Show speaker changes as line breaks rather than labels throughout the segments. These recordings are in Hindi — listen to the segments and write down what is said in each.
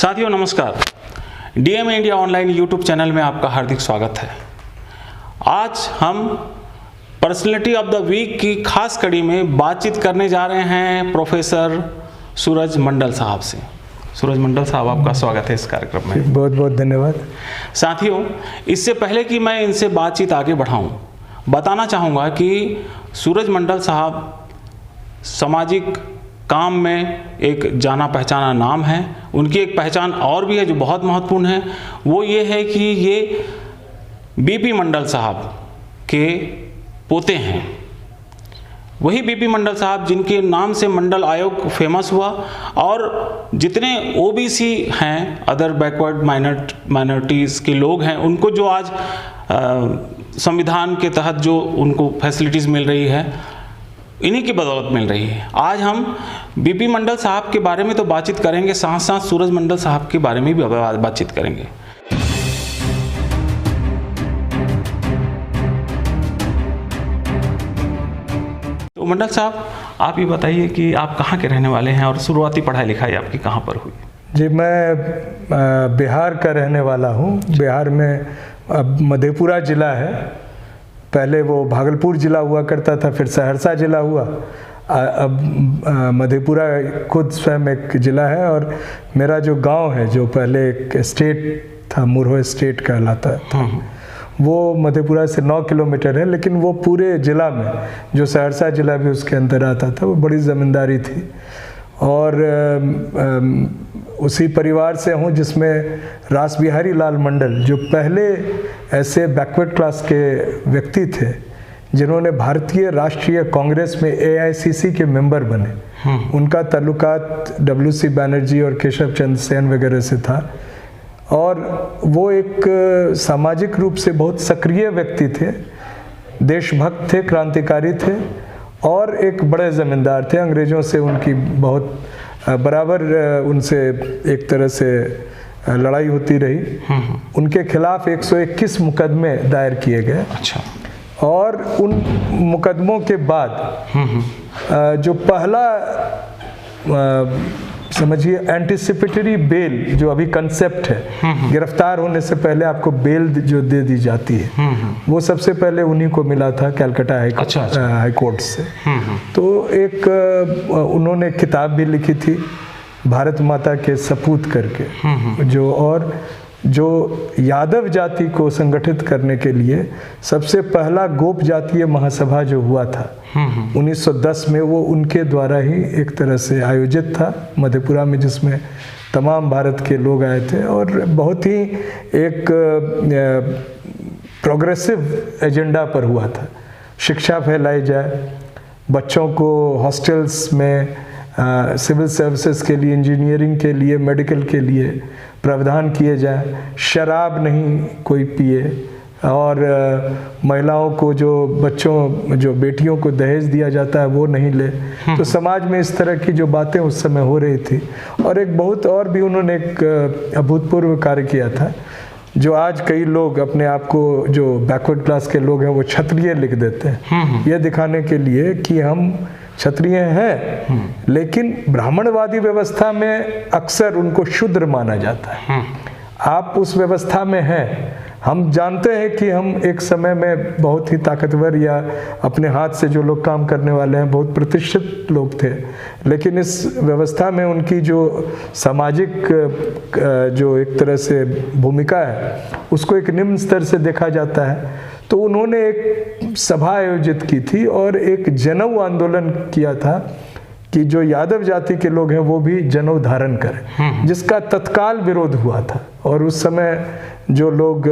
साथियों नमस्कार। DM India online YouTube channel में आपका हार्दिक स्वागत है। आज हम पर्सनैलिटी ऑफ द वीक की खास कड़ी में बातचीत करने जा रहे हैं प्रोफेसर सूरज मंडल साहब से। सूरज मंडल साहब, आपका स्वागत है इस कार्यक्रम में।
बहुत बहुत धन्यवाद।
साथियों, इससे पहले कि मैं इनसे बातचीत आगे बढ़ाऊं, बताना चाहूँगा कि सूरज मंडल साहब सामाजिक काम में एक जाना पहचाना नाम है। उनकी एक पहचान और भी है जो बहुत महत्वपूर्ण है, वो ये है कि ये बीपी मंडल साहब के पोते हैं। वही बीपी मंडल साहब जिनके नाम से मंडल आयोग फेमस हुआ और जितने ओबीसी हैं, अदर बैकवर्ड माइनॉरिटीज़ के लोग हैं, उनको जो आज संविधान के तहत जो उनको फैसिलिटीज़ मिल रही है, इन्हीं की बदौलत मिल रही है। आज हम बीपी मंडल साहब के बारे में तो बातचीत करेंगे, साथ साथ सूरज मंडल साहब के बारे में भी बातचीत करेंगे। तो मंडल साहब, आप ये बताइए कि आप कहाँ के रहने वाले हैं और शुरुआती पढ़ाई लिखाई आपकी कहाँ पर हुई?
जी, मैं बिहार का रहने वाला हूँ। बिहार में अब मधेपुरा जिला है। पहले वो भागलपुर जिला हुआ करता था, फिर सहरसा जिला हुआ। अब मधेपुरा खुद स्वयं एक ज़िला है और मेरा जो गांव है, जो पहले एक स्टेट था, मुरहो स्टेट कहलाता था, वो मधेपुरा से 9 किलोमीटर है। लेकिन वो पूरे ज़िला में, जो सहरसा ज़िला भी उसके अंदर आता था, वो बड़ी ज़मींदारी थी। और उसी परिवार से हूँ जिसमें रास बिहारी लाल मंडल, जो पहले ऐसे बैकवर्ड क्लास के व्यक्ति थे जिन्होंने भारतीय राष्ट्रीय कांग्रेस में एआईसीसी के मेंबर बने, उनका ताल्लुकात डब्ल्यूसी बैनर्जी और केशव चंद्र सेन वगैरह से था। और वो एक सामाजिक रूप से बहुत सक्रिय व्यक्ति थे, देशभक्त थे, क्रांतिकारी थे और एक बड़े ज़मींदार थे। अंग्रेज़ों से उनकी बहुत बराबर उनसे एक तरह से लड़ाई होती रही। उनके खिलाफ 121 मुकदमे दायर किए गए।
अच्छा।
और उन मुकदमों के बाद जो पहला समझिए एंटिसिपेटरी बेल, जो अभी कंसेप्ट है, गिरफ्तार होने से पहले आपको बेल जो दे दी जाती है, वो सबसे पहले उन्हीं को मिला था कलकत्ता हाई कोर्ट से। तो एक उन्होंने किताब भी लिखी थी, भारत माता के सपूत करके, जो यादव जाति को संगठित करने के लिए सबसे पहला गोप जातीय महासभा जो हुआ था 1910 में, वो उनके द्वारा ही एक तरह से आयोजित था मधेपुरा में, जिसमें तमाम भारत के लोग आए थे और बहुत ही एक प्रोग्रेसिव एजेंडा पर हुआ था। शिक्षा फैलाई जाए, बच्चों को हॉस्टल्स में सिविल सर्विसेज के लिए, इंजीनियरिंग के लिए, मेडिकल के लिए प्रावधान किए जाए, शराब नहीं कोई पिए, और महिलाओं को जो बेटियों को दहेज दिया जाता है वो नहीं ले। तो समाज में इस तरह की जो बातें उस समय हो रही थी। और एक बहुत और भी उन्होंने एक अभूतपूर्व कार्य किया था, जो आज कई लोग अपने आप को, जो बैकवर्ड क्लास के लोग हैं, वो क्षत्रिय लिख देते हैं, ये दिखाने के लिए कि हम क्षत्रिय हैं। लेकिन ब्राह्मणवादी व्यवस्था में अक्सर उनको शूद्र माना जाता है। आप उस व्यवस्था में हैं। हम जानते हैं कि हम एक समय में बहुत ही ताकतवर, या अपने हाथ से जो लोग काम करने वाले हैं, बहुत प्रतिष्ठित लोग थे। लेकिन इस व्यवस्था में उनकी जो सामाजिक जो एक तरह से भूमिका है, उसको एक निम्न स्तर से देखा जाता है। तो उन्होंने एक सभा आयोजित की थी और एक जनेऊ आंदोलन किया था कि जो यादव जाति के लोग हैं वो भी जनेऊ धारण करें, जिसका तत्काल विरोध हुआ था। और उस समय जो लोग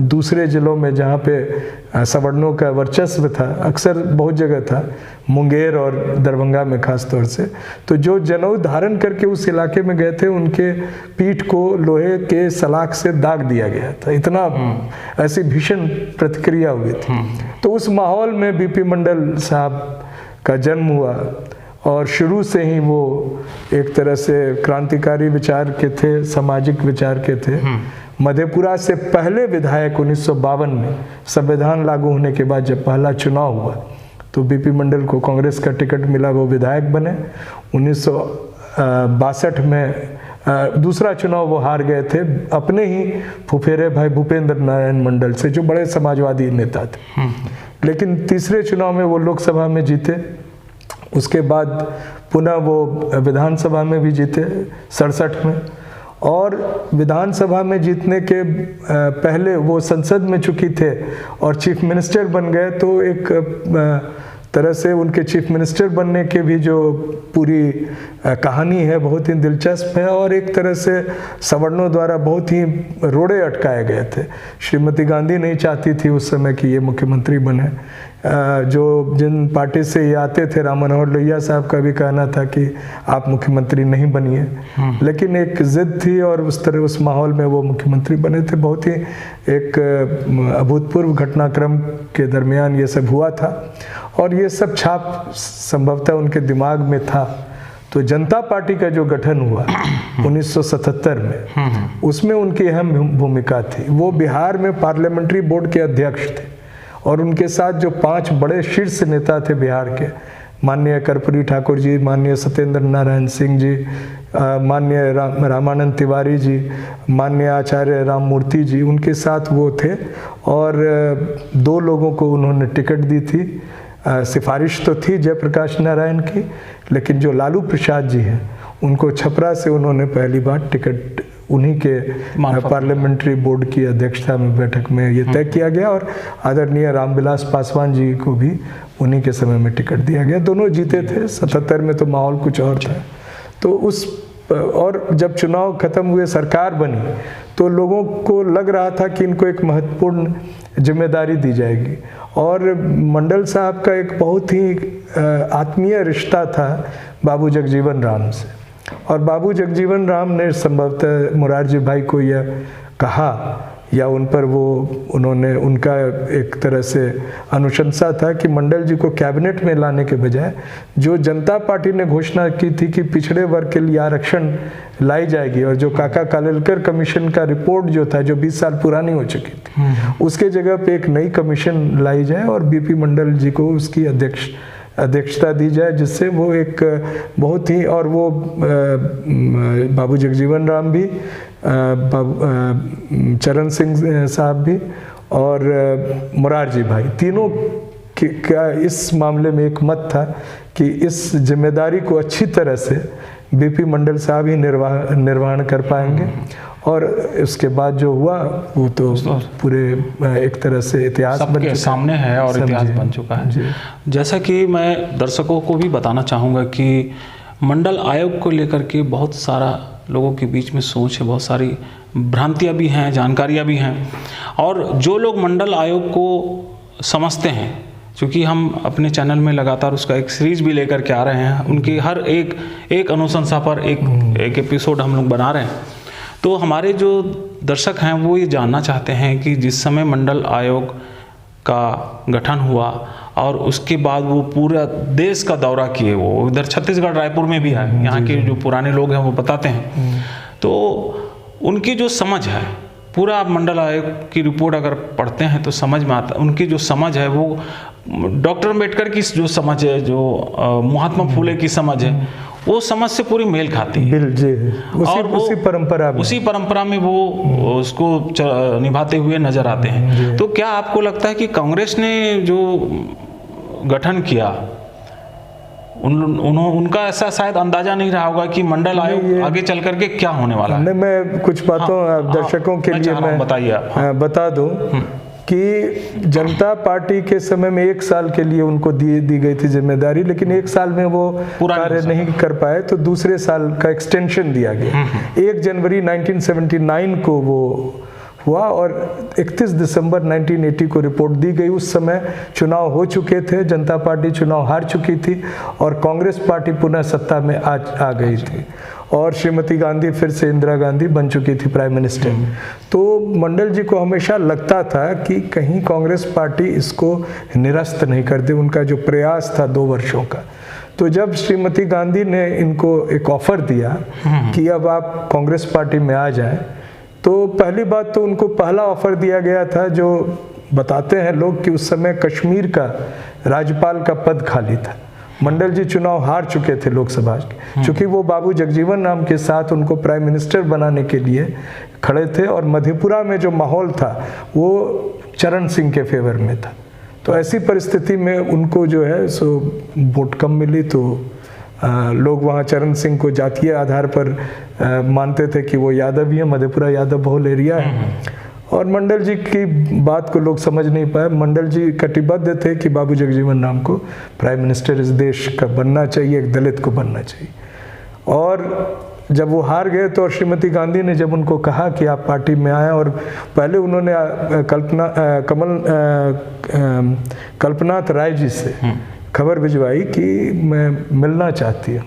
दूसरे जिलों में, जहाँ पे सवर्णों का वर्चस्व था, अक्सर बहुत जगह था, मुंगेर और दरभंगा में खास तौर से, तो जो जनेऊ धारण करके उस इलाके में गए थे, उनके पीठ को लोहे के सलाख से दाग दिया गया था। इतना ऐसी भीषण प्रतिक्रिया हुई थी। तो उस माहौल में बीपी मंडल साहब का जन्म हुआ और शुरू से ही वो एक तरह से क्रांतिकारी विचार के थे, सामाजिक विचार के थे। मधेपुरा से पहले विधायक 1952 में संविधान लागू होने के बाद जब पहला चुनाव हुआ, तो बीपी मंडल को कांग्रेस का टिकट मिला, वो विधायक बने। 1962 में दूसरा चुनाव वो हार गए थे अपने ही फुफेरे भाई भूपेंद्र नारायण मंडल से, जो बड़े समाजवादी नेता थे। लेकिन तीसरे चुनाव में वो लोकसभा में जीते, उसके बाद पुनः वो विधानसभा में भी जीते 67 में, और विधानसभा में जीतने के पहले वो संसद में चुकी थे और चीफ मिनिस्टर बन गए। तो एक तरह से उनके चीफ मिनिस्टर बनने के भी जो पूरी कहानी है बहुत ही दिलचस्प है, और एक तरह से सवर्णों द्वारा बहुत ही रोड़े अटकाए गए थे। श्रीमती गांधी नहीं चाहती थी उस समय कि ये मुख्यमंत्री बने। जो जिन पार्टी से ये आते थे, राम मनोहर लोहिया साहब का भी कहना था कि आप मुख्यमंत्री नहीं बनिए, लेकिन एक जिद थी और उस तरह उस माहौल में वो मुख्यमंत्री बने थे। बहुत ही एक अभूतपूर्व घटनाक्रम के दरमियान ये सब हुआ था, और ये सब छाप संभवतः उनके दिमाग में था। तो जनता पार्टी का जो गठन हुआ 1977 में, उसमें उनकी अहम भूमिका थी। वो बिहार में पार्लियामेंट्री बोर्ड के अध्यक्ष थे, और उनके साथ जो 5 बड़े शीर्ष नेता थे बिहार के, माननीय कर्पूरी ठाकुर जी, माननीय सत्येंद्र नारायण सिंह जी, माननीय रामानंद तिवारी जी, माननीय आचार्य राम मूर्ति जी, उनके साथ वो थे। और 2 लोगों को उन्होंने टिकट दी थी। सिफारिश तो थी जयप्रकाश नारायण की, लेकिन जो लालू प्रसाद जी हैं उनको छपरा से उन्होंने पहली बार टिकट उन्हीं के पार्लियामेंट्री बोर्ड की अध्यक्षता में बैठक में ये तय किया गया, और आदरणीय रामविलास पासवान जी को भी उन्हीं के समय में टिकट दिया गया। दोनों जीते थे। 77 में तो माहौल कुछ और था। तो और जब चुनाव खत्म हुए, सरकार बनी, तो लोगों को लग रहा था कि इनको एक महत्वपूर्ण जिम्मेदारी दी जाएगी। और मंडल साहब का एक बहुत ही आत्मीय रिश्ता था बाबू जगजीवन राम से, और बाबू जगजीवन राम ने संभवतः मुरारजी भाई को यह कहा, या उन पर उन्होंने उनका एक तरह से अनुशंसा था कि मंडल जी को कैबिनेट में लाने के बजाय जो जनता पार्टी ने घोषणा की थी कि पिछड़े वर्ग के लिए आरक्षण लाई जाएगी, और जो काका कालेलकर कमीशन का रिपोर्ट जो था, जो 20 साल पुरानी हो चुकी थी, उसके जगह पे एक नई कमीशन लाई जाए और बीपी मंडल जी को उसकी अध्यक्षता दी जाए, जिससे वो एक बहुत ही, और वो बाबू जगजीवन राम भी, चरण सिंह साहब भी और मुरारजी भाई, तीनों का इस मामले में एक मत था कि इस जिम्मेदारी को अच्छी तरह से बीपी मंडल साहब ही निर्वहन कर पाएंगे। और उसके बाद जो हुआ वो तो पूरे एक तरह से इतिहास बन चुका,
सामने है और इतिहास बन चुका है। जैसा कि मैं दर्शकों को भी बताना चाहूँगा कि मंडल आयोग को लेकर के बहुत सारा लोगों के बीच में सोच है, बहुत सारी भ्रांतियाँ भी हैं, जानकारियाँ भी हैं। और जो लोग मंडल आयोग को समझते हैं, क्योंकि हम अपने चैनल में लगातार उसका एक सीरीज भी लेकर के आ रहे हैं, उनकी हर एक अनुशंसा पर एक एपिसोड हम लोग बना रहे हैं, तो हमारे जो दर्शक हैं वो ये जानना चाहते हैं कि जिस समय मंडल आयोग का गठन हुआ और उसके बाद वो पूरा देश का दौरा किए, वो इधर छत्तीसगढ़ रायपुर में भी है, यहाँ के जो पुराने लोग हैं वो बताते हैं, तो उनकी जो समझ है, पूरा आप मंडल आयोग की रिपोर्ट अगर पढ़ते हैं तो समझ में आता है, उनकी जो समझ है वो डॉक्टर अम्बेडकर की जो समझ है, जो महात्मा फुले की समझ है, वो समझ से पूरी मेल खाती है।
और
उसी परंपरा में वो उसको निभाते हुए नजर आते हैं। तो क्या आपको लगता है कि कांग्रेस ने जो गठन किया, उनका ऐसा शायद अंदाजा नहीं रहा होगा कि मंडल आयोग आगे चल करके क्या होने वाला है?
मैं कुछ बातों दर्शकों के लिए मैं बताइए बता दूं कि जनता पार्टी के समय में 1 साल के लिए उनको दी गई थी जिम्मेदारी, लेकिन 1 साल में वो कार्य नहीं कर पाए, तो दूसरे साल का एक्सटेंशन दिया गया। 1 जनवरी 1979 को वो हुआ और 31 दिसंबर 1980 को रिपोर्ट दी गई। उस समय चुनाव हो चुके थे, जनता पार्टी चुनाव हार चुकी थी और कांग्रेस पार्टी पुनः सत्ता में आ गई थी, और श्रीमती गांधी फिर से इंदिरा गांधी बन चुकी थी प्राइम मिनिस्टर। तो मंडल जी को हमेशा लगता था कि कहीं कांग्रेस पार्टी इसको निरस्त नहीं कर दे, उनका जो प्रयास था 2 वर्षों का। तो जब श्रीमती गांधी ने इनको एक ऑफर दिया कि अब आप कांग्रेस पार्टी में आ जाएं, तो पहली बात तो उनको पहला ऑफर दिया गया था, जो बताते हैं लोग कि उस समय कश्मीर का राज्यपाल का पद खाली था मंडल जी चुनाव हार चुके थे लोकसभा के, चूंकि वो बाबू जगजीवन राम के साथ उनको प्राइम मिनिस्टर बनाने के लिए खड़े थे और मधेपुरा में जो माहौल था वो चरण सिंह के फेवर में था। तो ऐसी परिस्थिति में उनको जो है सो वोट कम मिली, तो लोग वहाँ चरण सिंह को जातीय आधार पर मानते थे कि वो यादव ही है, मधेपुरा यादव बहुल एरिया है। और मंडल जी की बात को लोग समझ नहीं पाए। मंडल जी कटिबद्ध थे कि बाबू जगजीवन राम को प्राइम मिनिस्टर इस देश का बनना चाहिए, एक दलित को बनना चाहिए। और जब वो हार गए तो श्रीमती गांधी ने जब उनको कहा कि आप पार्टी में आए, और पहले उन्होंने कल्पनाथ राय जी से खबर भिजवाई कि मैं मिलना चाहती हूँ,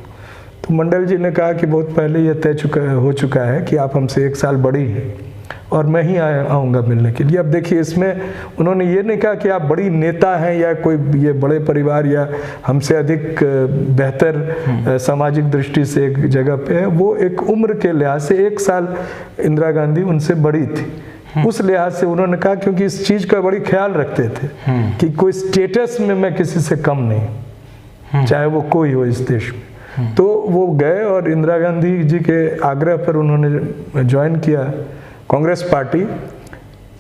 तो मंडल जी ने कहा कि बहुत पहले ये तय हो चुका है कि आप हमसे 1 साल बड़ी हैं और मैं ही आऊँगा मिलने के लिए। अब देखिए, इसमें उन्होंने ये नहीं कहा कि आप बड़ी नेता हैं या कोई ये बड़े परिवार या हमसे अधिक बेहतर सामाजिक दृष्टि से एक जगह पे है। वो एक उम्र के लिहाज से 1 साल इंदिरा गांधी उनसे बड़ी थी, उस लिहाज से उन्होंने कहा, क्योंकि इस चीज़ का बड़ी ख्याल रखते थे कि कोई स्टेटस में मैं किसी से कम नहीं, चाहे वो कोई हो इस देश में। तो वो गए और इंदिरा गांधी जी के आग्रह पर उन्होंने ज्वाइन किया कांग्रेस पार्टी।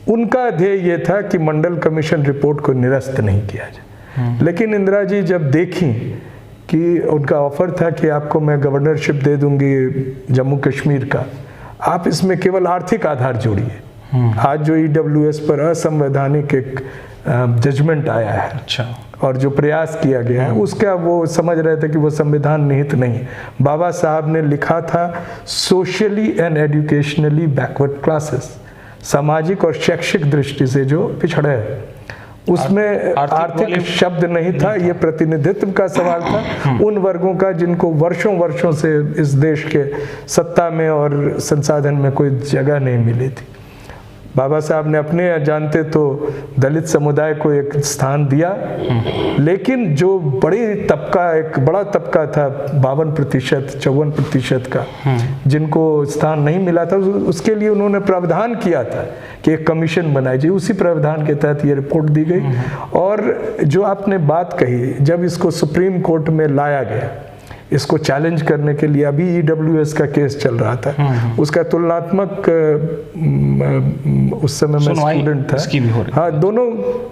उनका ध्येय ये था कि मंडल कमीशन रिपोर्ट को निरस्त नहीं किया जाए, लेकिन इंदिरा जी जब देखी कि उनका ऑफर था कि आपको मैं गवर्नरशिप दे दूंगी जम्मू कश्मीर का, आप इसमें केवल आर्थिक आधार जोड़िए। आज जो ईडब्ल्यूएस पर असंवैधानिक एक जजमेंट आया है, अच्छा, और जो प्रयास किया गया है उसका वो समझ रहे थे कि वो संविधान निहित नहीं। बाबा साहब ने लिखा था socially and educationally backward classes, सामाजिक और शैक्षिक दृष्टि से जो पिछड़े हैं, उसमें आर्थिक शब्द नहीं था। ये प्रतिनिधित्व का सवाल था उन वर्गों का जिनको वर्षों से इस देश के सत्ता में और संसाधन में कोई जगह नहीं मिली थी। बाबा साहब ने अपने जानते तो दलित समुदाय को एक स्थान दिया, लेकिन जो एक बड़ा तबका था 52% 54% का, जिनको स्थान नहीं मिला था, उसके लिए उन्होंने प्रावधान किया था कि एक कमीशन बनाई जाए। उसी प्रावधान के तहत ये रिपोर्ट दी गई। और जो आपने बात कही, जब इसको सुप्रीम कोर्ट में लाया गया इसको चैलेंज करने के लिए, अभी ईडब्ल्यूएस का केस चल रहा था, उसका तुलनात्मक उस समय मैं स्टूडेंट था, हाँ, दोनों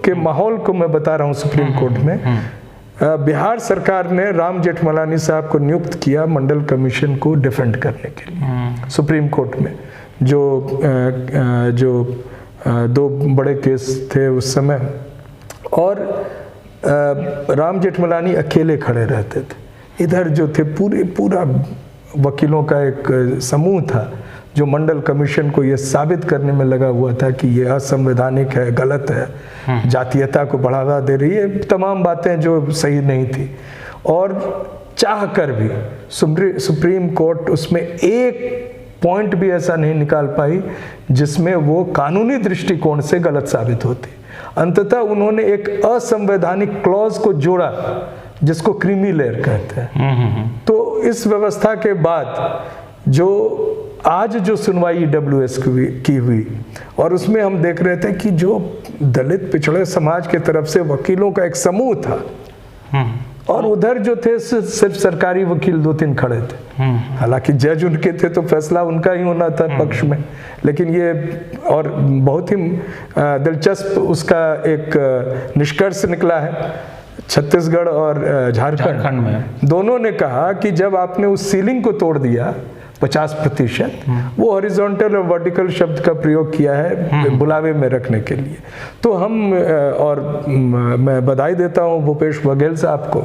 के माहौल को मैं बता रहा हूँ। सुप्रीम कोर्ट में बिहार सरकार ने राम जेठमलानी साहब को नियुक्त किया मंडल कमीशन को डिफेंड करने के लिए सुप्रीम कोर्ट में। जो 2 बड़े केस थे उस समय, और राम जेठमलानी अकेले खड़े रहते थे। इधर जो थे पूरा वकीलों का एक समूह था जो मंडल कमीशन को ये साबित करने में लगा हुआ था कि ये असंवैधानिक है, गलत है, जातीयता को बढ़ावा दे रही है, तमाम बातें जो सही नहीं थी। और चाह कर भी सुप्रीम कोर्ट उसमें एक पॉइंट भी ऐसा नहीं निकाल पाई जिसमें वो कानूनी दृष्टिकोण से गलत साबित होती। अंततः उन्होंने एक असंवैधानिक क्लॉज को जोड़ा जिसको क्रीमी लेयर कहते हैं। तो इस व्यवस्था के बाद जो आज जो सुनवाई ईडब्ल्यूएस की हुई, और उसमें हम देख रहे थे कि जो दलित पिछड़े समाज के तरफ से वकीलों का एक समूह था, और उधर जो थे सिर्फ सरकारी वकील 2-3 खड़े थे। हालांकि जज उनके थे तो फैसला उनका ही होना था पक्ष में, लेकिन ये और बहुत ही दिलचस्प उसका एक निष्कर्ष निकला है। छत्तीसगढ़ और झारखंड में दोनों ने कहा कि जब आपने उस सीलिंग को तोड़ दिया 50%, वो हॉरिजॉन्टल और वर्टिकल शब्द का प्रयोग किया है बुलावे में रखने के लिए। तो हम और मैं बधाई देता हूँ भूपेश बघेल साहब को,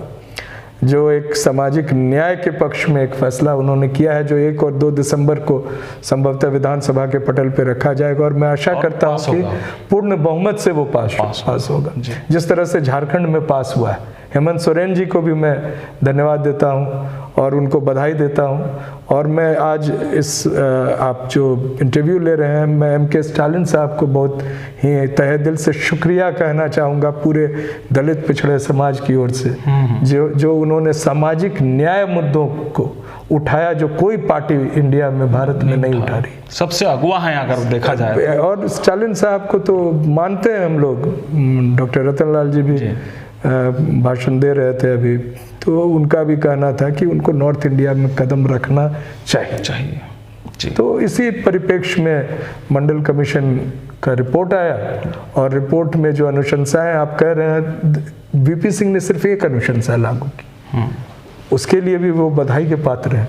जो एक सामाजिक न्याय के पक्ष में एक फैसला उन्होंने किया है, जो 1 और 2 दिसंबर को संभवतः विधानसभा के पटल पर रखा जाएगा। और मैं आशा करता हूँ कि पूर्ण बहुमत से वो पास होगा, जिस तरह से झारखंड में पास हुआ है। हेमंत सोरेन जी को भी मैं धन्यवाद देता हूँ और उनको बधाई देता हूँ। और मैं आज इस आप जो इंटरव्यू ले रहे हैं, मैं एम के स्टालिन साहब को बहुत ही तहे दिल से शुक्रिया कहना चाहूँगा पूरे दलित पिछड़े समाज की ओर से, जो उन्होंने सामाजिक न्याय मुद्दों को उठाया जो कोई पार्टी इंडिया में भारत में नहीं उठा रही।
सबसे अगुवा है अगर देखा जाए।
और स्टालिन साहब को तो मानते हैं हम लोग, डॉक्टर रतन लाल जी भी भाषण दे रहे थे अभी, तो उनका भी कहना था कि उनको नॉर्थ इंडिया में कदम रखना चाहिए।
जी।
तो इसी परिप्रेक्ष्य में मंडल कमीशन का रिपोर्ट आया, और रिपोर्ट में जो अनुशंसाएं आप कह रहे हैं, वीपी सिंह ने सिर्फ एक अनुशंसा लागू की, उसके लिए भी वो बधाई के पात्र हैं।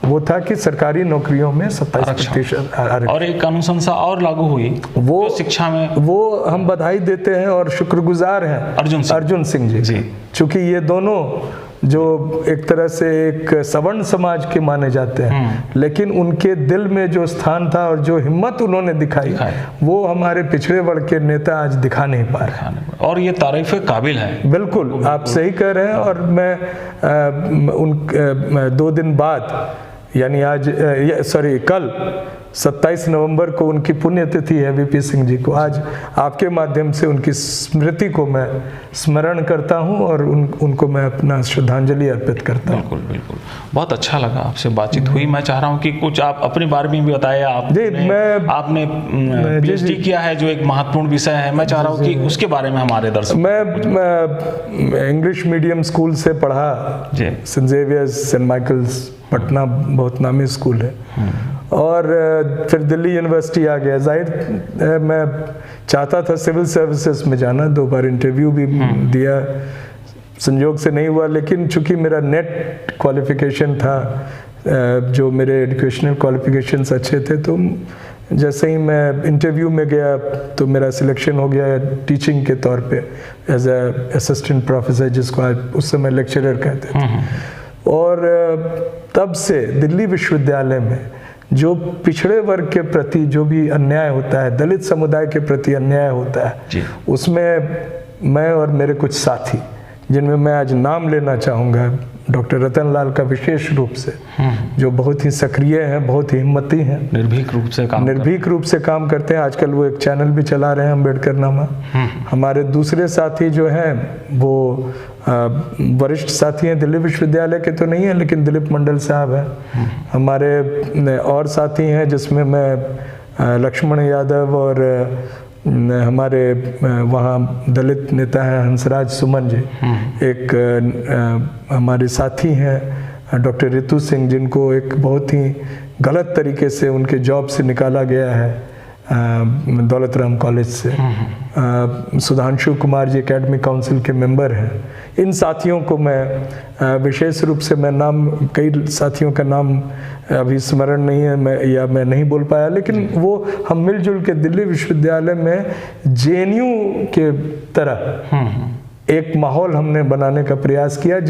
वो था कि सरकारी नौकरियों में 27% आरक्षण।
और एक अनुशंसा और लागू हुई
वो
तो शिक्षा में,
वो हम बधाई देते हैं और शुक्रगुजार हैं अर्जुन सिंह जी। चूंकि ये दोनों जो एक तरह से एक सवर्ण समाज के माने जाते हैं, लेकिन उनके दिल में जो स्थान था और जो हिम्मत उन्होंने दिखाई, वो हमारे पिछड़े वर्ग के नेता आज दिखा नहीं पा रहे,
और ये तारीफ काबिल है।
बिल्कुल आप सही कह रहे हैं। और मैं 2 दिन बाद, यानी आज कल 27 नवंबर को उनकी पुण्यतिथि है वीपी सिंह जी को, आज आपके माध्यम से उनकी स्मृति को मैं स्मरण करता हूं और उनको मैं अपना श्रद्धांजलि अर्पित करता हूं।
बिल्कुल बिल्कुल, बहुत अच्छा लगा आपसे बातचीत हुई। मैं चाह रहा हूं कि कुछ आप अपने बारे में भी बताइए। आपने पीएचडी किया है, जो एक महत्वपूर्ण विषय है। मैं चाह रहा हूं कि उसके बारे में हमारे दर्शक।
मैं इंग्लिश मीडियम स्कूल से पढ़ा, saint Xavier's, saint Michael's, Patna बहुत नामी स्कूल है, और फिर दिल्ली यूनिवर्सिटी आ गया। जाहिर मैं चाहता था सिविल सर्विसेज में जाना, 2 बार इंटरव्यू भी दिया, संयोग से नहीं हुआ। लेकिन चूंकि मेरा नेट क्वालिफिकेशन था, जो मेरे एजुकेशनल क्वालिफिकेशंस अच्छे थे, तो जैसे ही मैं इंटरव्यू में गया तो मेरा सिलेक्शन हो गया टीचिंग के तौर पे, एज ए असिस्टेंट प्रोफेसर, जिसको उस समय लेक्चरर कहते थे। और तब से दिल्ली विश्वविद्यालय में जो पिछड़े वर्ग के प्रति जो भी अन्याय होता है, दलित समुदाय के प्रति अन्याय होता है, उसमें मैं और मेरे कुछ साथी, जिनमें मैं आज नाम लेना चाहूँगा, डॉक्टर रतन लाल का विशेष रूप से, जो बहुत ही सक्रिय हैं, बहुत ही हिम्मती हैं, निर्भीक रूप से काम करते हैं। आजकल वो एक चैनल भी चला रहे हैं, अम्बेडकर नामा। हमारे दूसरे साथी जो हैं वो वरिष्ठ साथी हैं, दिल्ली विश्वविद्यालय के तो नहीं है, लेकिन दिलीप मंडल साहब हैं। हमारे और साथी हैं, जिसमें मैं लक्ष्मण यादव, और हमारे वहाँ दलित नेता हैं हंसराज सुमन जी। एक हमारे साथी हैं डॉक्टर रितु सिंह, जिनको एक बहुत ही गलत तरीके से उनके जॉब से निकाला गया है दौलत राम कॉलेज से। सुधांशु कुमार जी एकेडमिक काउंसिल के मेंबर हैं। इन साथियों को मैं विशेष रूप से, मैं नाम, कई साथियों का नाम अभी स्मरण नहीं है, मैं नहीं बोल पाया, लेकिन वो हम मिलजुल के दिल्ली विश्वविद्यालय में जेएनयू के तरह एक माहौल हमने बनाने का प्रयास किया,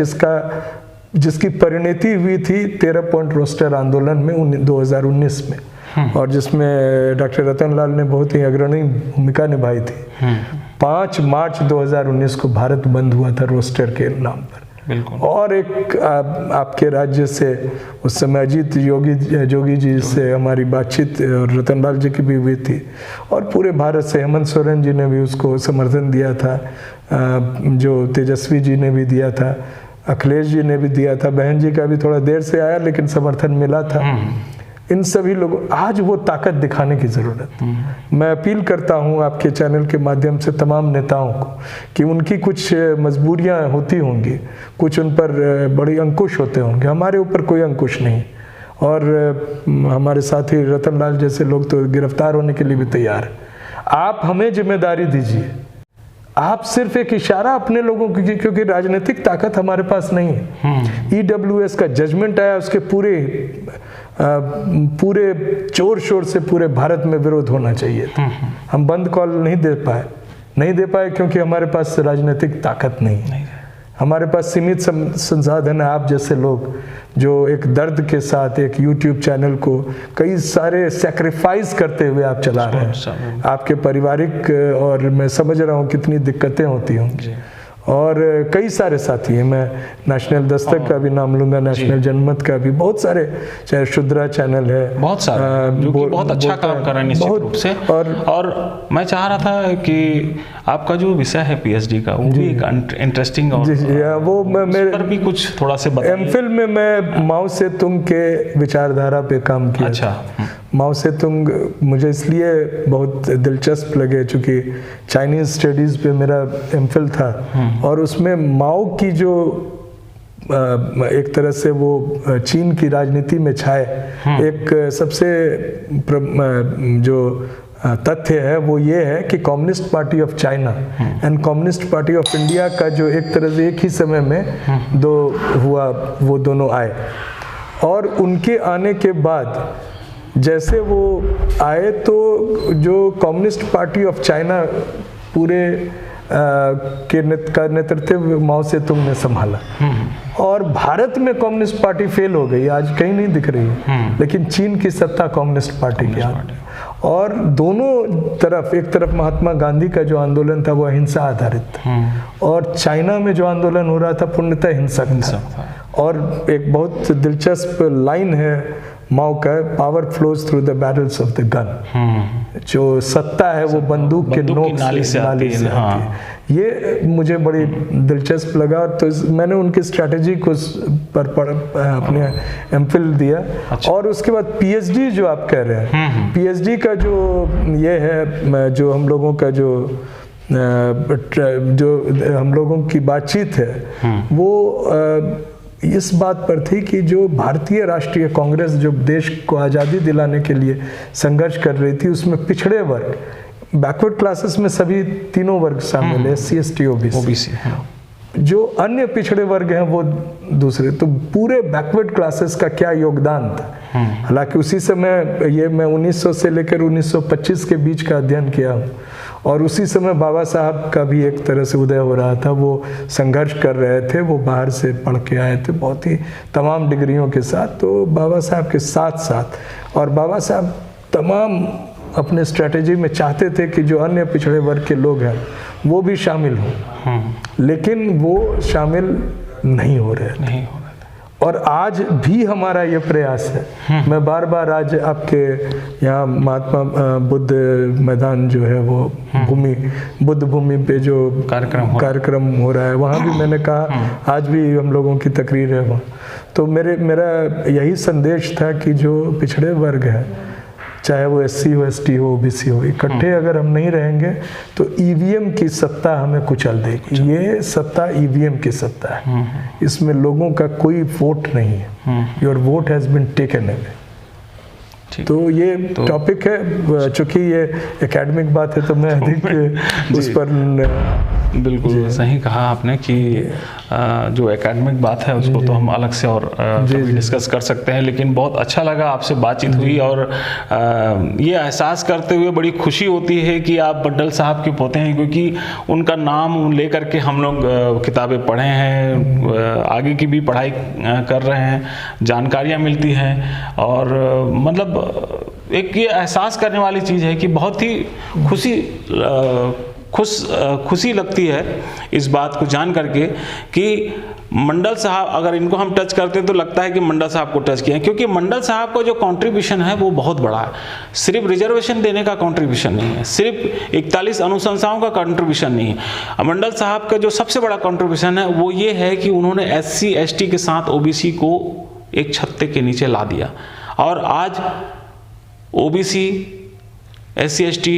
जिसकी परिणति हुई थी 13 पॉइंट रोस्टर आंदोलन में 2019 में, और जिसमें डॉक्टर रतन लाल ने बहुत ही अग्रणी भूमिका निभाई थी। 5 मार्च 2019 को भारत बंद हुआ था रोस्टर के नाम पर। बिल्कुल। और एक आपके राज्य से उस समय अजीत जोगी जी से हमारी बातचीत और रतन लाल जी की भी हुई थी, और पूरे भारत से हेमंत सोरेन जी ने भी उसको समर्थन दिया था, जो तेजस्वी जी ने भी दिया था, अखिलेश जी ने भी दिया था, बहन जी का भी थोड़ा देर से आया लेकिन समर्थन मिला था। इन सभी लोगों, आज वो ताकत दिखाने की ज़रूरत है। मैं अपील करता हूँ आपके चैनल के माध्यम से तमाम नेताओं को कि उनकी कुछ मजबूरियाँ होती होंगी, कुछ उन पर बड़ी अंकुश होते होंगे, हमारे ऊपर कोई अंकुश नहीं। और हमारे साथी रतन लाल जैसे लोग तो गिरफ्तार होने के लिए भी तैयार हैं। आप हमें जिम्मेदारी दीजिए, आप सिर्फ एक इशारा अपने लोगों की, क्योंकि राजनीतिक ताकत हमारे पास नहीं है। EWS का जजमेंट आया, उसके पूरे जोर शोर से पूरे भारत में विरोध होना चाहिए था। हम बंद कॉल नहीं दे पाए क्योंकि हमारे पास राजनीतिक ताकत नहीं है। हमारे पास सीमित संसाधन है। आप जैसे लोग जो एक दर्द के साथ एक YouTube चैनल को कई सारे सैक्रिफाइस करते हुए आप चला रहे हैं, आपके पारिवारिक, और मैं समझ रहा हूँ कितनी दिक्कतें होती होंगी। और कई सारे साथी हैं, मैं नेशनल दस्तक का भी नाम लूँगा, नेशनल जनमत का भी, बहुत सारे, चाहे शुद्रा चैनल है,
बहुत सारे जो कि बहुत अच्छा काम कर रहे हैं निश्चित रूप से। और मैं चाह रहा था कि आपका जो विषय है PhD का, वो भी एक इंटरेस्टिंग, और
वो मेरे
पर भी कुछ थोड़ा से बताइए।
MPhil में मैं माओ से तुंग के विचारधारा पे काम किया।
अच्छा।
माओ सेतुंग मुझे इसलिए बहुत दिलचस्प लगे चूँकि चाइनीज़ स्टडीज़ पे मेरा एमफिल था और उसमें माओ की जो एक तरह से वो चीन की राजनीति में छाए एक सबसे जो तथ्य है वो ये है कि communist party of China and communist party of India का जो एक तरह से एक ही समय में दो हुआ, वो दोनों आए और उनके आने के बाद जैसे वो आए तो जो कम्युनिस्ट पार्टी ऑफ चाइना पूरे का नेतृत्व माओ सेतुंग ने संभाला और भारत में कम्युनिस्ट पार्टी फेल हो गई, आज कहीं नहीं दिख रही है, लेकिन चीन की सत्ता कम्युनिस्ट पार्टी की हाथ और दोनों तरफ, एक तरफ महात्मा गांधी का जो आंदोलन था वो अहिंसा आधारित था और चाइना में जो आंदोलन हो रहा था पूर्णतः हिंसक था। और एक बहुत दिलचस्प लाइन है माओ का, power flows through the barrels of the gun, जो सत्ता है वो बंदूक के नोक से नाली से आती है। ये मुझे बड़ी दिलचस्प लगा और तो मैंने उनकी स्ट्रैटेजी को पर अपने एमफिल दिया। और उसके बाद पीएचडी जो आप कह रहे हैं, पीएचडी का जो ये है, जो हम लोगों का जो हम लोगों की बातचीत है वो इस बात पर थी कि जो भारतीय राष्ट्रीय कांग्रेस जो देश को आज़ादी दिलाने के लिए संघर्ष कर रही थी उसमें पिछड़े वर्ग, बैकवर्ड क्लासेस में सभी तीनों वर्ग शामिल है, SC ST OBC, जो अन्य पिछड़े वर्ग हैं वो दूसरे, तो पूरे बैकवर्ड क्लासेस का क्या योगदान था। हालांकि उसी समय ये मैं 1900 से लेकर 1925 के बीच का अध्ययन किया हूँ और उसी समय बाबा साहब का भी एक तरह से उदय हो रहा था, वो संघर्ष कर रहे थे, वो बाहर से पढ़ के आए थे बहुत ही तमाम डिग्रियों के साथ, तो बाबा साहब के साथ साथ और बाबा साहब तमाम अपने स्ट्रेटजी में चाहते थे कि जो अन्य पिछड़े वर्ग के लोग हैं वो भी शामिल हों, लेकिन वो शामिल नहीं हो रहे थे। और आज भी हमारा ये प्रयास है, मैं बार बार आज आपके यहाँ महात्मा बुद्ध मैदान जो है वो बुद्ध भूमि पे जो कार्यक्रम हो रहा है वहाँ भी मैंने कहा, आज भी हम लोगों की तकरीर है वहाँ, तो मेरा यही संदेश था कि जो पिछड़े वर्ग है, चाहे वो SC हो, ST हो, OBC हो, इकट्ठे अगर हम नहीं रहेंगे तो EVM की सत्ता हमें कुचल देगी। ये सत्ता EVM की सत्ता है, इसमें लोगों का कोई वोट नहीं है, your vote has been taken away. तो ये टॉपिक है, चूँकि ये एकेडमिक बात है तो मैं अधिक उस पर
बिल्कुल सही कहा आपने कि जो एकेडमिक बात है उसको तो हम अलग से और डिस्कस कर सकते हैं, लेकिन बहुत अच्छा लगा आपसे बातचीत हुई और ये एहसास करते हुए बड़ी खुशी होती है कि आप मंडल साहब के पोते हैं, क्योंकि उनका नाम लेकर के हम लोग किताबें पढ़े हैं, आगे की भी पढ़ाई कर रहे हैं, जानकारियाँ मिलती हैं और मतलब एक ये एहसास करने वाली चीज़ है कि बहुत ही खुशी लगती है इस बात को जान करके कि मंडल साहब, अगर इनको हम टच करते हैं तो लगता है कि मंडल साहब को टच किया है, क्योंकि मंडल साहब का जो कंट्रीब्यूशन है वो बहुत बड़ा है। सिर्फ रिजर्वेशन देने का कंट्रीब्यूशन नहीं है, सिर्फ 41 अनुशंसाओं का कंट्रीब्यूशन नहीं है। मंडल साहब का जो सबसे बड़ा कंट्रीब्यूशन है वो ये है कि उन्होंने SC ST के साथ OBC को एक छत्ते के नीचे ला दिया और आज OBC, SC ST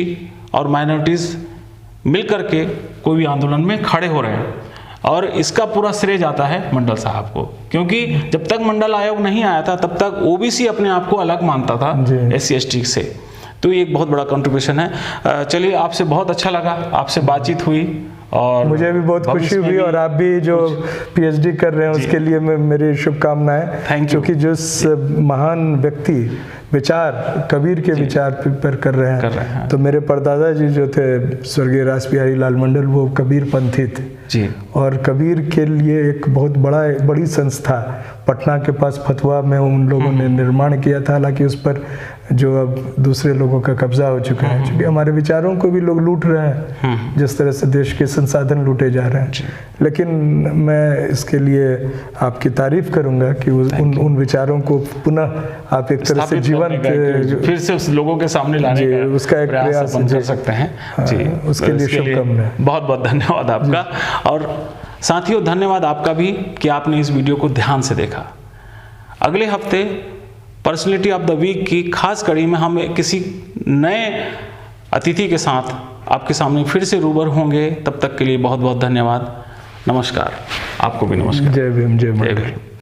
और माइनॉरिटीज़ मिलकर के कोई भी आंदोलन में खड़े हो रहे हैं और इसका पूरा श्रेय जाता है मंडल साहब को, क्योंकि जब तक मंडल आयोग नहीं आया था तब तक OBC अपने आप को अलग मानता था SC ST से, तो ये एक बहुत बड़ा कंट्रीब्यूशन है। चलिए, आपसे बहुत अच्छा लगा, आपसे बातचीत हुई और
मुझे भी बहुत खुशी हुई और आप भी जो PhD कर रहे हैं उसके लिए मैं मेरी शुभकामनाएं, क्योंकि जिस महान व्यक्ति विचार कबीर के विचार पर कर रहे हैं, तो मेरे परदादा जी जो थे स्वर्गीय रास बिहारी लाल मंडल, वो कबीर पंथी थे जी, और कबीर के लिए एक बहुत बड़ी संस्था पटना के पास फतवा में उन लोगों ने निर्माण किया था, हालांकि उस पर जो अब दूसरे लोगों का कब्जा हो चुका है, क्योंकि हमारे विचारों को भी लोग लूट रहे हैं जिस तरह से देश के संसाधन लूटे जा रहे हैं। लेकिन मैं इसके लिए आपकी तारीफ करूंगा कि उन विचारों को पुनः आप एक तरह से जीवन
फिर से उस लोगों के सामने लाने का
उसका एक प्रयास
कर सकते हैं जी,
उसके लिए शुभकामनाएं।
बहुत बहुत धन्यवाद आपका, और साथियों धन्यवाद आपका भी कि आपने इस वीडियो को ध्यान से देखा। अगले हफ्ते पर्सनैलिटी ऑफ द वीक की खास कड़ी में हम किसी नए अतिथि के साथ आपके सामने फिर से रूबरू होंगे। तब तक के लिए बहुत बहुत धन्यवाद। नमस्कार। आपको भी नमस्कार।
जय भीम, जय
जय
मंगल।
भीम।